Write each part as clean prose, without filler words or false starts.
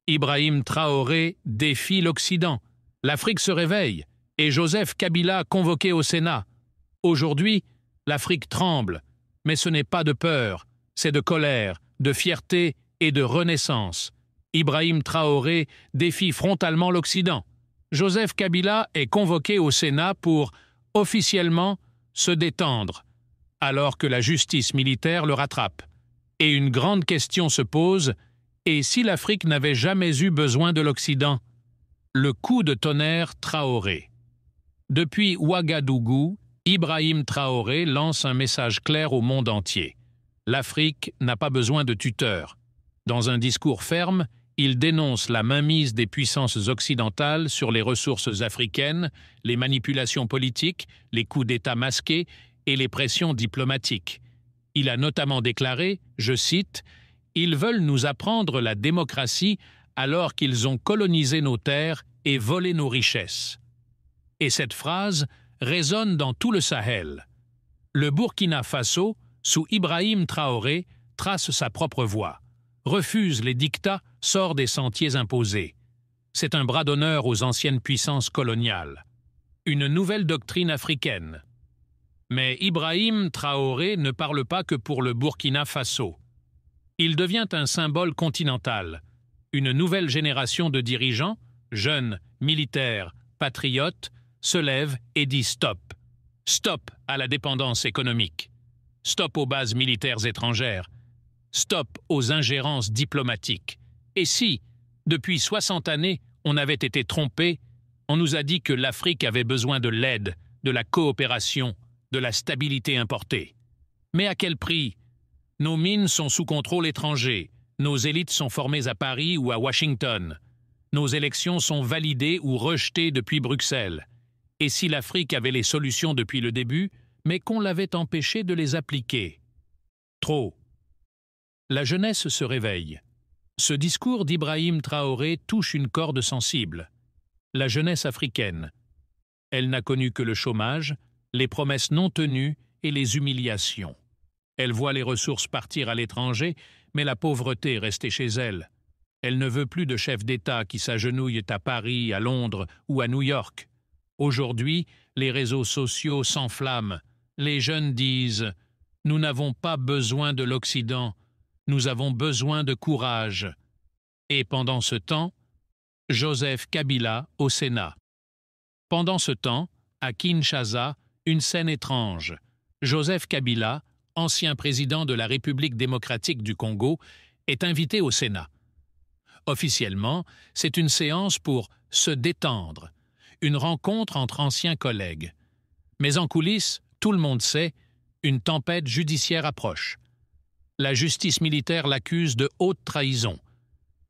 Ibrahim Traoré défie l'Occident. L'Afrique se réveille et Joseph Kabila convoqué au Sénat. Aujourd'hui, l'Afrique tremble, mais ce n'est pas de peur, c'est de colère, de fierté et de renaissance. Ibrahim Traoré défie frontalement l'Occident. Joseph Kabila est convoqué au Sénat pour, officiellement, se détendre, alors que la justice militaire le rattrape. Et une grande question se pose, et si l'Afrique n'avait jamais eu besoin de l'Occident? Le coup de tonnerre Traoré. Depuis Ouagadougou, Ibrahim Traoré lance un message clair au monde entier. L'Afrique n'a pas besoin de tuteurs. Dans un discours ferme, il dénonce la mainmise des puissances occidentales sur les ressources africaines, les manipulations politiques, les coups d'État masqués et les pressions diplomatiques. Il a notamment déclaré, je cite, « Ils veulent nous apprendre la démocratie alors qu'ils ont colonisé nos terres et volé nos richesses. » Et cette phrase résonne dans tout le Sahel. Le Burkina Faso, sous Ibrahim Traoré, trace sa propre voie, refuse les dictats, sort des sentiers imposés. C'est un bras d'honneur aux anciennes puissances coloniales. Une nouvelle doctrine africaine. Mais Ibrahim Traoré ne parle pas que pour le Burkina Faso. Il devient un symbole continental. Une nouvelle génération de dirigeants, jeunes, militaires, patriotes, se lève et dit stop. Stop à la dépendance économique. Stop aux bases militaires étrangères. Stop aux ingérences diplomatiques. Et si, depuis 60 années, on avait été trompé, on nous a dit que l'Afrique avait besoin de l'aide, de la coopération, de la stabilité importée. Mais à quel prix? Nos mines sont sous contrôle étranger, nos élites sont formées à Paris ou à Washington, nos élections sont validées ou rejetées depuis Bruxelles. Et si l'Afrique avait les solutions depuis le début, mais qu'on l'avait empêché de les appliquer? Trop. La jeunesse se réveille. Ce discours d'Ibrahim Traoré touche une corde sensible. La jeunesse africaine. Elle n'a connu que le chômage, les promesses non tenues et les humiliations. Elle voit les ressources partir à l'étranger, mais la pauvreté rester chez elle. Elle ne veut plus de chefs d'État qui s'agenouillent à Paris, à Londres ou à New York. Aujourd'hui, les réseaux sociaux s'enflamment. Les jeunes disent « Nous n'avons pas besoin de l'Occident, nous avons besoin de courage ». Et pendant ce temps, Joseph Kabila au Sénat. Pendant ce temps, à Kinshasa, une scène étrange. Joseph Kabila, ancien président de la République démocratique du Congo, est invité au Sénat. Officiellement, c'est une séance pour se détendre, une rencontre entre anciens collègues. Mais en coulisses, tout le monde sait, une tempête judiciaire approche. La justice militaire l'accuse de haute trahison,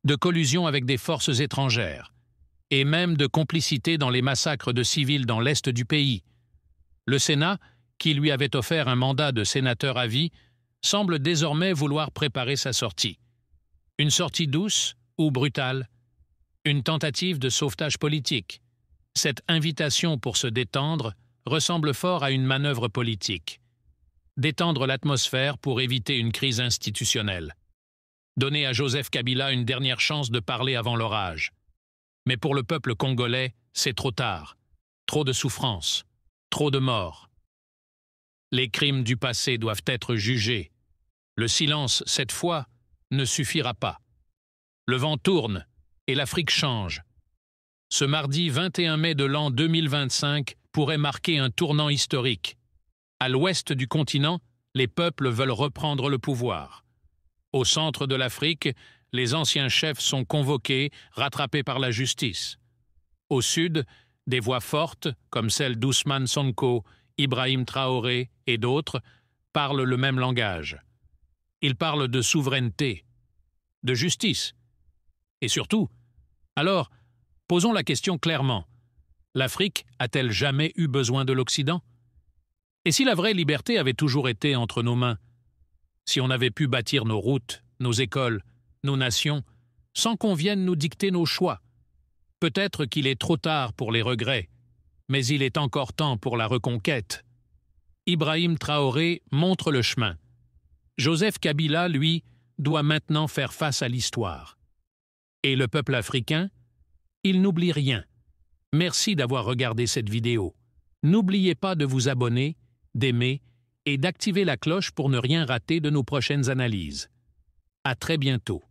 de collusion avec des forces étrangères, et même de complicité dans les massacres de civils dans l'est du pays. Le Sénat, qui lui avait offert un mandat de sénateur à vie, semble désormais vouloir préparer sa sortie. Une sortie douce ou brutale? Une tentative de sauvetage politique? Cette invitation pour se détendre ressemble fort à une manœuvre politique. Détendre l'atmosphère pour éviter une crise institutionnelle. Donner à Joseph Kabila une dernière chance de parler avant l'orage. Mais pour le peuple congolais, c'est trop tard. Trop de souffrance, trop de morts. Les crimes du passé doivent être jugés. Le silence, cette fois, ne suffira pas. Le vent tourne et l'Afrique change. Ce mardi 21 mai de l'an 2025 pourrait marquer un tournant historique. À l'ouest du continent, les peuples veulent reprendre le pouvoir. Au centre de l'Afrique, les anciens chefs sont convoqués, rattrapés par la justice. Au sud, des voix fortes, comme celle d'Ousmane Sonko, Ibrahim Traoré et d'autres, parlent le même langage. Ils parlent de souveraineté, de justice. Et surtout, alors, posons la question clairement. L'Afrique a-t-elle jamais eu besoin de l'Occident? Et si la vraie liberté avait toujours été entre nos mains? Si on avait pu bâtir nos routes, nos écoles, nos nations, sans qu'on vienne nous dicter nos choix? Peut-être qu'il est trop tard pour les regrets, mais il est encore temps pour la reconquête. Ibrahim Traoré montre le chemin. Joseph Kabila, lui, doit maintenant faire face à l'histoire. Et le peuple africain? Il n'oublie rien. Merci d'avoir regardé cette vidéo. N'oubliez pas de vous abonner, d'aimer et d'activer la cloche pour ne rien rater de nos prochaines analyses. À très bientôt.